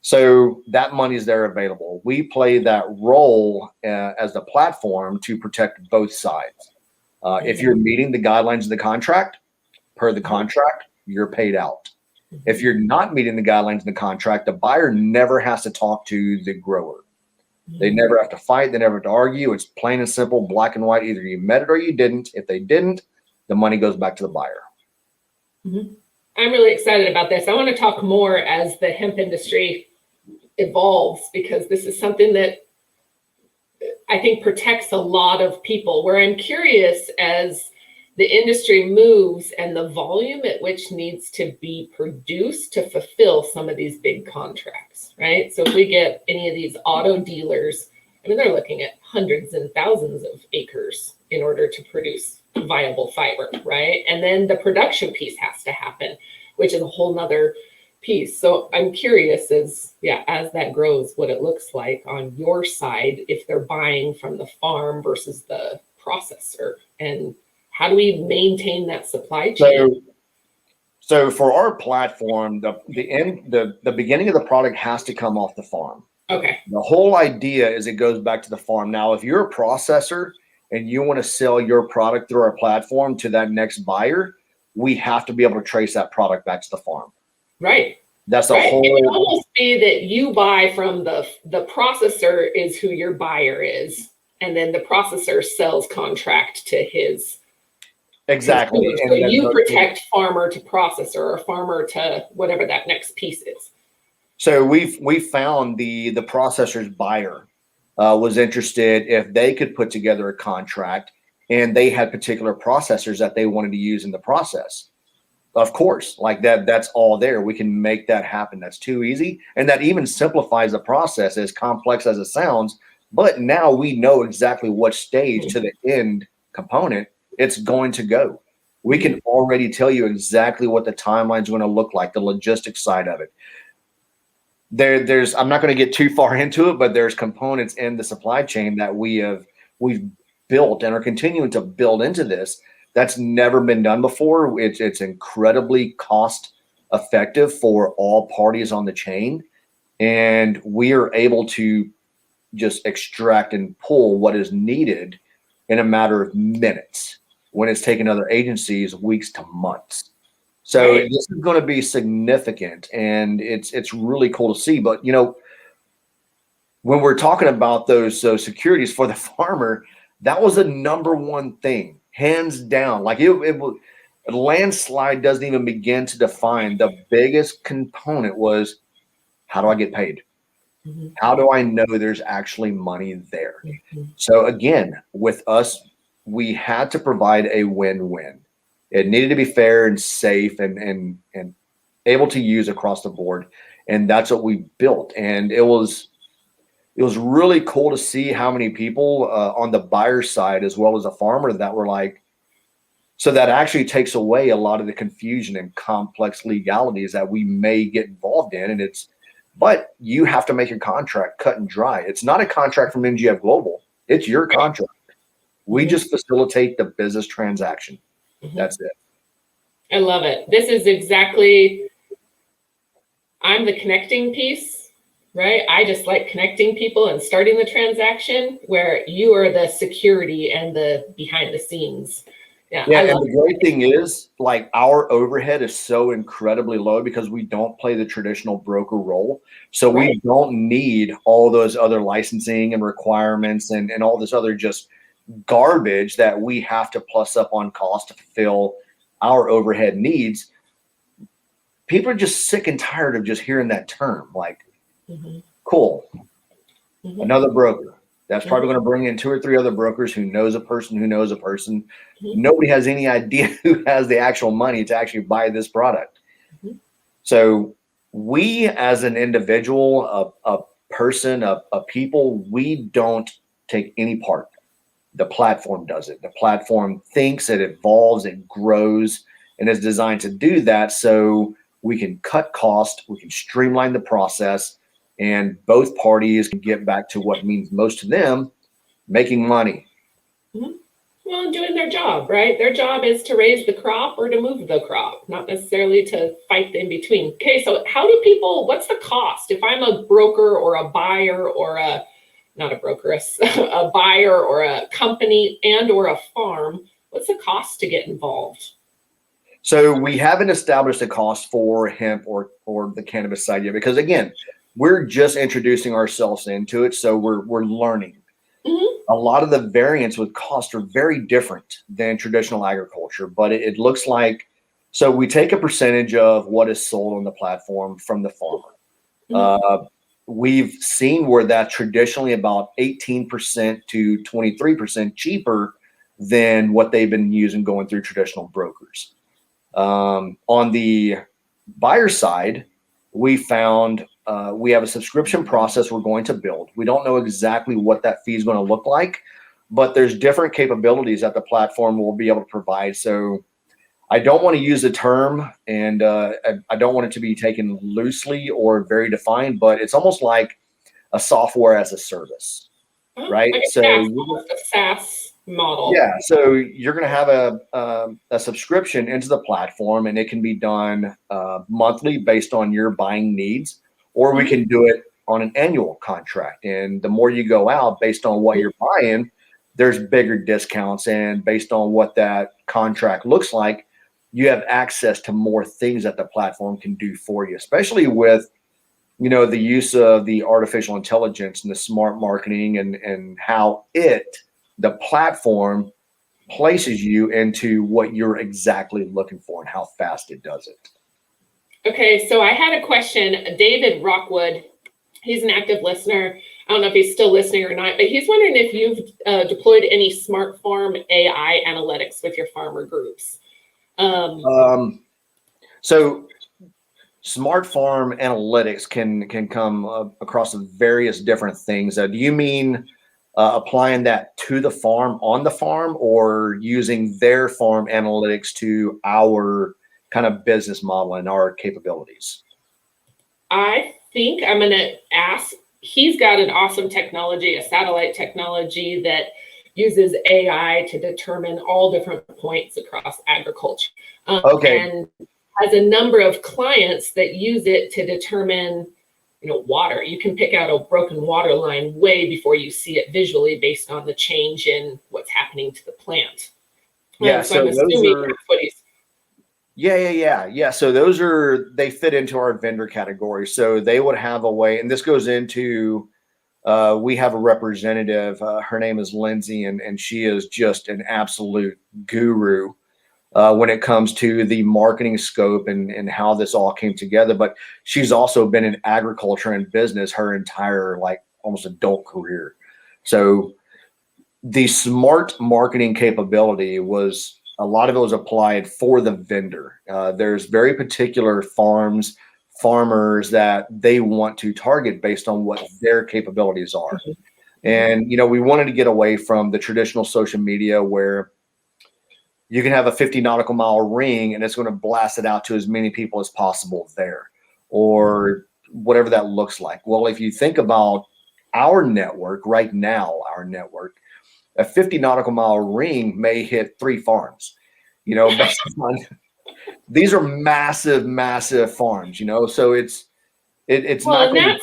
So that money is there available. We play that role as the platform to protect both sides. If you're meeting the guidelines of the contract, per the contract, you're paid out. If you're not meeting the guidelines of the contract, the buyer never has to talk to the grower. They never have to fight. They never have to argue. It's plain and simple, black and white. Either you met it or you didn't. If they didn't, the money goes back to the buyer. Mm-hmm. I'm really excited about this. I want to talk more as the hemp industry evolves, because this is something that I think protects a lot of people, where I'm curious as the industry moves and the volume at which needs to be produced to fulfill some of these big contracts, right? So if we get any of these auto dealers, I mean, they're looking at hundreds and thousands of acres in order to produce viable fiber, right? And then the production piece has to happen, which is a whole nother piece. So I'm curious as that grows, what it looks like on your side, if they're buying from the farm versus the processor, and how do we maintain that supply chain? So for our platform, the beginning of the product has to come off the farm. Okay. The whole idea is it goes back to the farm. Now, if you're a processor and you want to sell your product through our platform to that next buyer, we have to be able to trace that product back to the farm. Right. That's the whole. It would almost be that you buy from the processor is who your buyer is, and then the processor sells contract to his. Exactly. So you protect farmer to processor or farmer to whatever that next piece is. So we found the processor's buyer was interested if they could put together a contract and they had particular processors that they wanted to use in the process. Of course, like that's all there. We can make that happen. That's too easy. And that even simplifies the process, as complex as it sounds. But now we know exactly what stage to the end component it's going to go. We can already tell you exactly what the timeline is going to look like, the logistics side of it. There's I'm not going to get too far into it, but there's components in the supply chain that we've built and are continuing to build into this. That's never been done before. It's incredibly cost effective for all parties on the chain. And we are able to just extract and pull what is needed in a matter of minutes, when it's taken other agencies weeks to months. So This is going to be significant, and it's really cool to see. But, when we're talking about those securities for the farmer, that was the number one thing. Hands down, like a landslide doesn't even begin to define. The biggest component was, how do I get paid? Mm-hmm. How do I know there's actually money there? Mm-hmm. So again, with us, we had to provide a win-win. It needed to be fair and safe and able to use across the board. And that's what we built. And it was really cool to see how many people on the buyer side, as well as the farmer, that were like, so that actually takes away a lot of the confusion and complex legalities that we may get involved in. But you have to make your contract cut and dry. It's not a contract from NGF Global. It's your contract. We just facilitate the business transaction. Mm-hmm. That's it. I love it. This is exactly, I'm the connecting piece. Right? I just like connecting people and starting the transaction, where you are the security and the behind the scenes. Yeah. And the great thing is, like, our overhead is so incredibly low because we don't play the traditional broker role. So we don't need all those other licensing and requirements and all this other just garbage that we have to plus up on cost to fulfill our overhead needs. people are just sick and tired of just hearing that term. Like, Mm-hmm. cool, Mm-hmm. another broker. That's probably going to bring in 2 or 3 other brokers who knows a person who knows a person. Mm-hmm. Nobody has any idea who has the actual money to actually buy this product. Mm-hmm. So we, as an individual, a person, a people, we don't take any part. The platform does it. The platform thinks, it evolves, it grows, and is designed to do that so we can cut cost, we can streamline the process, and both parties can get back to what means most to them, making money. Mm-hmm. Well, doing their job, right? Their job is to raise the crop or to move the crop, not necessarily to fight the in between. Okay, so how do people, what's the cost? If I'm a broker or a buyer or not a broker, a buyer or a company and or a farm, what's the cost to get involved? So we haven't established a cost for hemp or the cannabis side yet, because again, we're just introducing ourselves into it. So we're learning. Mm-hmm. A lot of the variants with cost are very different than traditional agriculture, but it looks like, so we take a percentage of what is sold on the platform from the farmer. Mm-hmm. We've seen where that's traditionally about 18% to 23% cheaper than what they've been using going through traditional brokers. On the buyer side, we found we have a subscription process we're going to build. We don't know exactly what that fee is going to look like, but there's different capabilities that the platform will be able to provide. So I don't want to use the term, and I don't want it to be taken loosely or very defined, but it's almost like a software as a service, right? Like So almost a SaaS model. yeah, so you're going to have a subscription into the platform, and it can be done monthly based on your buying needs, or we can do it on an annual contract. And the more you go out based on what you're buying, there's bigger discounts. And based on what that contract looks like, you have access to more things that the platform can do for you, especially with, the use of the artificial intelligence and the smart marketing and how the platform places you into what you're exactly looking for and how fast it does it. Okay, so I had a question. David Rockwood, he's an active listener. I don't know if he's still listening or not, but he's wondering if you've deployed any smart farm AI analytics with your farmer groups. So smart farm analytics can come across various different things. Do you mean applying that to the farm, on the farm, or using their farm analytics to our kind of business model and our capabilities? I think I'm going to ask, he's got an awesome technology, a satellite technology that uses AI to determine all different points across agriculture. Okay. And has a number of clients that use it to determine, water. You can pick out a broken water line way before you see it visually based on the change in what's happening to the plant. Yeah, so I'm assuming that's what he's. Yeah. So they fit into our vendor category. So they would have a way, and this goes into, we have a representative, her name is Lindsay, and she is just an absolute guru when it comes to the marketing scope and how this all came together. But she's also been in agriculture and business her entire, almost adult career. So the smart marketing capability a lot of it was applied for the vendor. There's very particular farmers that they want to target based on what their capabilities are. And, we wanted to get away from the traditional social media where you can have a 50 nautical mile ring and it's going to blast it out to as many people as possible there, or whatever that looks like. Well, if you think about our network right now, a 50 nautical mile ring may hit 3 farms, based on, these are massive farms, so it's Well, not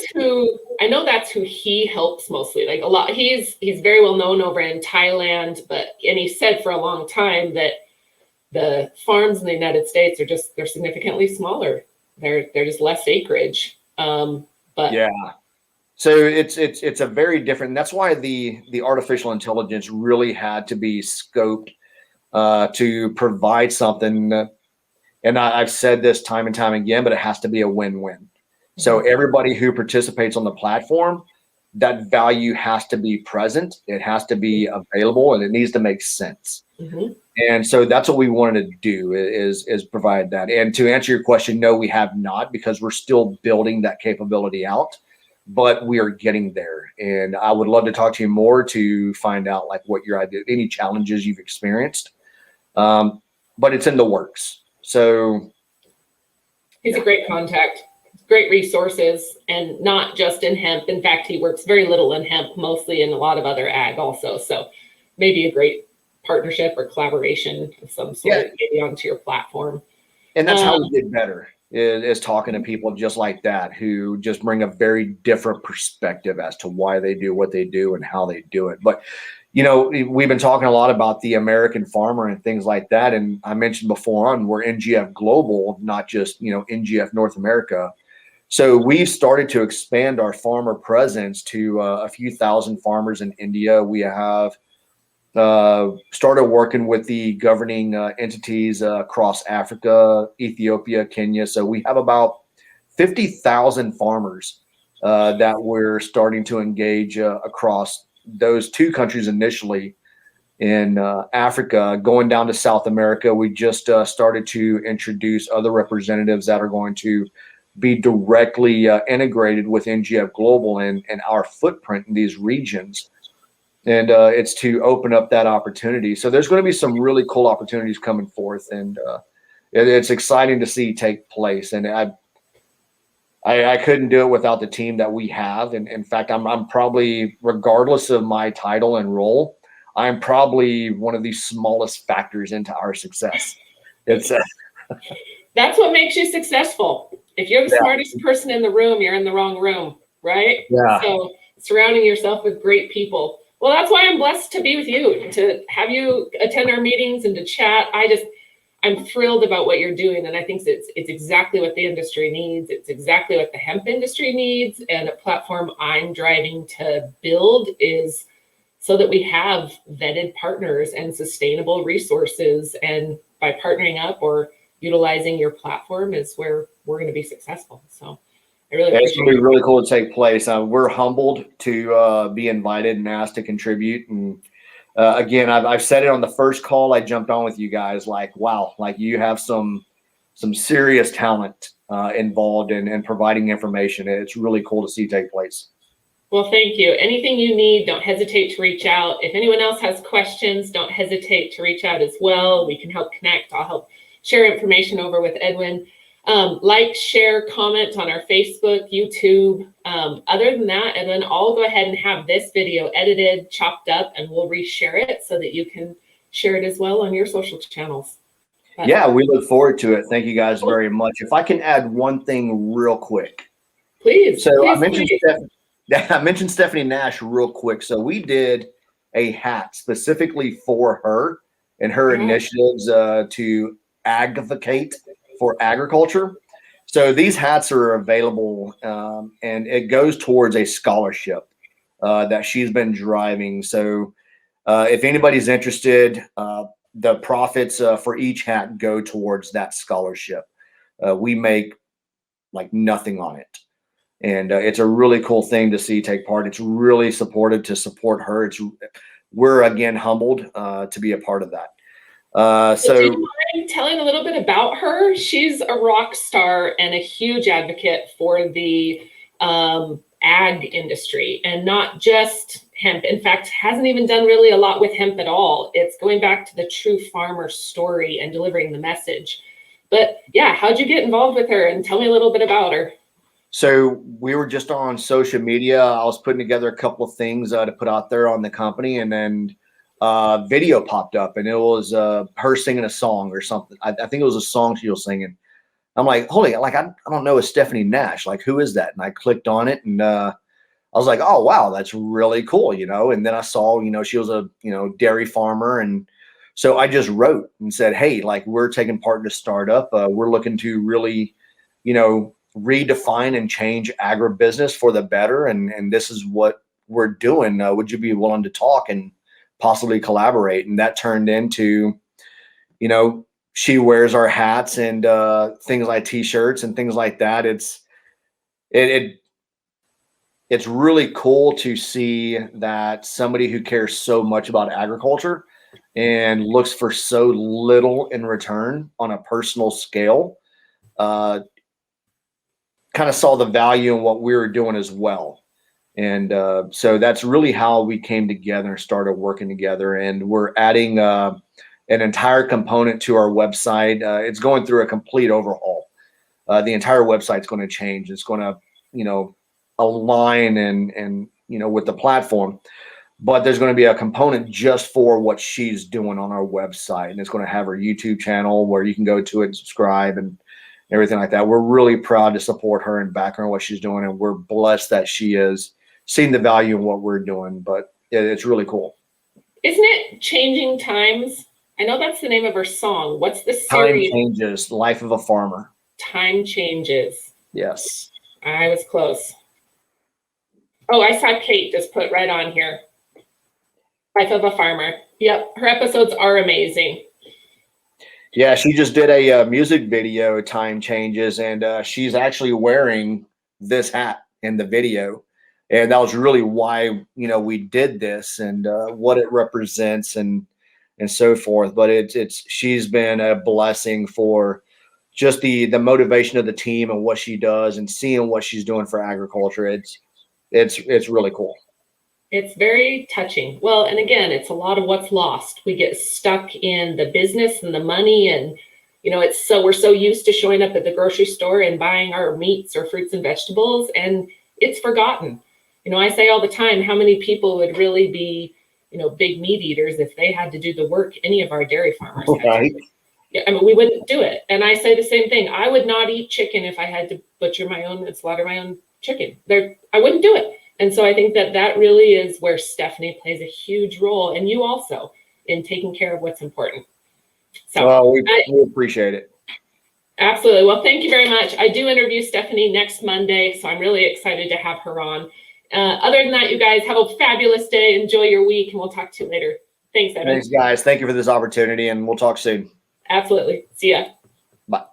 and that's who he helps mostly. Like a lot, he's very well known over in Thailand, and he said for a long time that the farms in the United States they're significantly smaller. They're just less acreage. But yeah. So it's a very different. That's why the artificial intelligence really had to be scoped to provide something. And I've said this time and time again, but it has to be a win-win. So everybody who participates on the platform, that value has to be present. It has to be available, and it needs to make sense. And so that's what we wanted to do is provide that. And to answer your question, no, we have not, because we're still building that capability out, but we are getting there. And I would love to talk to you more to find out like what your idea, any challenges you've experienced. But it's in the works. So he's a great contact, great resources, and not just in hemp. In fact, he works very little in hemp, mostly in a lot of other ag also. So maybe a great partnership or collaboration of some sort, maybe onto your platform. And that's how we get better, is talking to people just like that, who just bring a very different perspective as to why they do what they do and how they do it. But, you know, we've been talking a lot about the American farmer and things like that. And I mentioned before on, we're NGF Global, not just, you know, NGF North America. So we've started to expand our farmer presence to a few thousand farmers in India. We have started working with the governing entities across Africa, Ethiopia, Kenya. So we have about 50,000 farmers that we're starting to engage across those two countries initially. In Africa, going down to South America, we just started to introduce other representatives that are going to be directly integrated with NGF Global and our footprint in these regions. And it's to open up that opportunity. So there's going to be some really cool opportunities coming forth, and it's exciting to see take place. And I couldn't do it without the team that we have. And in fact, I'm probably, regardless of my title and role, I'm probably one of the smallest factors into our success. It's that's what makes you successful. If you're the smartest person in the room, you're in the wrong room, right? Yeah. So surrounding yourself with great people. Well, that's why I'm blessed to be with you, to have you attend our meetings and to chat. I'm thrilled about what you're doing. And I think it's exactly what the industry needs. It's exactly what the hemp industry needs. And a platform I'm driving to build is so that we have vetted partners and sustainable resources. And by partnering up or utilizing your platform is where we're going to be successful. So I really appreciate it. It's going to be really cool to take place. We're humbled to be invited and asked to contribute. And again, I've said it on the first call I jumped on with you guys, like, wow, like you have some serious talent involved in providing information. It's really cool to see take place. Well, thank you. Anything you need, don't hesitate to reach out. If anyone else has questions, don't hesitate to reach out as well. We can help connect. I'll help share information over with Edwin. Like, share, comment on our Facebook, YouTube. Other than that, Edwin, I'll go ahead and have this video edited, chopped up, and we'll reshare it so that you can share it as well on your social channels. Yeah, we look forward to it. Thank you guys very much. If I can add one thing real quick. Please. So please, I mentioned Stephanie Nash real quick. So we did a hat specifically for her and her initiatives to advocate for agriculture. So these hats are available, and it goes towards a scholarship that she's been driving. So if anybody's interested, the profits for each hat go towards that scholarship. We make like nothing on it. And it's a really cool thing to see take part. It's really supported to support her. We're again humbled to be a part of that. So do you mind telling a little bit about her? She's a rock star and a huge advocate for the ag industry, and not just hemp. In fact, hasn't even done really a lot with hemp at all. It's going back to the true farmer story and delivering the message. But yeah, how'd you get involved with her? And tell me a little bit about her. So we were just on social media. I was putting together a couple of things to put out there on the company, and then video popped up, and it was her singing a song or something. I think it was a song she was singing. I'm like, holy, like I don't know, it's Stephanie Nash. Like, who is that? And I clicked on it, and I was like, oh wow, that's really cool, you know. And then I saw, you know, she was a dairy farmer, and so I just wrote and said, hey, like we're taking part in a startup. We're looking to really, redefine and change agribusiness for the better, and this is what we're doing. Would you be willing to talk and possibly collaborate? And that turned into, she wears our hats and things like t-shirts and things like that. It's really cool to see that somebody who cares so much about agriculture and looks for so little in return on a personal scale, kind of saw the value in what we were doing as well. And so that's really how we came together and started working together. And we're adding an entire component to our website. It's going through a complete overhaul. The entire website's going to change. It's going to, align and with the platform. But there's going to be a component just for what she's doing on our website. And it's going to have her YouTube channel where you can go to it and subscribe and everything like that. We're really proud to support her and back her in what she's doing. And we're blessed that she is seeing the value in what we're doing. But it's really cool. Isn't it Changing Times? I know that's the name of her song. What's the Time series? Changes, Life of a Farmer. Time Changes. Yes. I was close. Oh, I saw Kate just put right on here. Life of a Farmer. Yep, her episodes are amazing. Yeah, she just did a music video, Time Changes, and she's actually wearing this hat in the video. And that was really why, we did this and what it represents and so forth. But she's been a blessing for just the motivation of the team and what she does and seeing what she's doing for agriculture. It's really cool. It's very touching. Well, and again, it's a lot of what's lost. We get stuck in the business and the money, and we're so used to showing up at the grocery store and buying our meats or fruits and vegetables, and it's forgotten. I say all the time, how many people would really be, big meat eaters if they had to do the work any of our dairy farmers had to do? Yeah, we wouldn't do it. And I say the same thing. I would not eat chicken if I had to butcher my own and slaughter my own chicken. I wouldn't do it. And so I think that really is where Stephanie plays a huge role, and you also, in taking care of what's important. So we appreciate it. Absolutely. Well, thank you very much. I do interview Stephanie next Monday, so I'm really excited to have her on. Other than that, you guys have a fabulous day. Enjoy your week, and we'll talk to you later. Thanks, Edwin. Thanks, guys. Thank you for this opportunity, and we'll talk soon. Absolutely. See ya. Bye.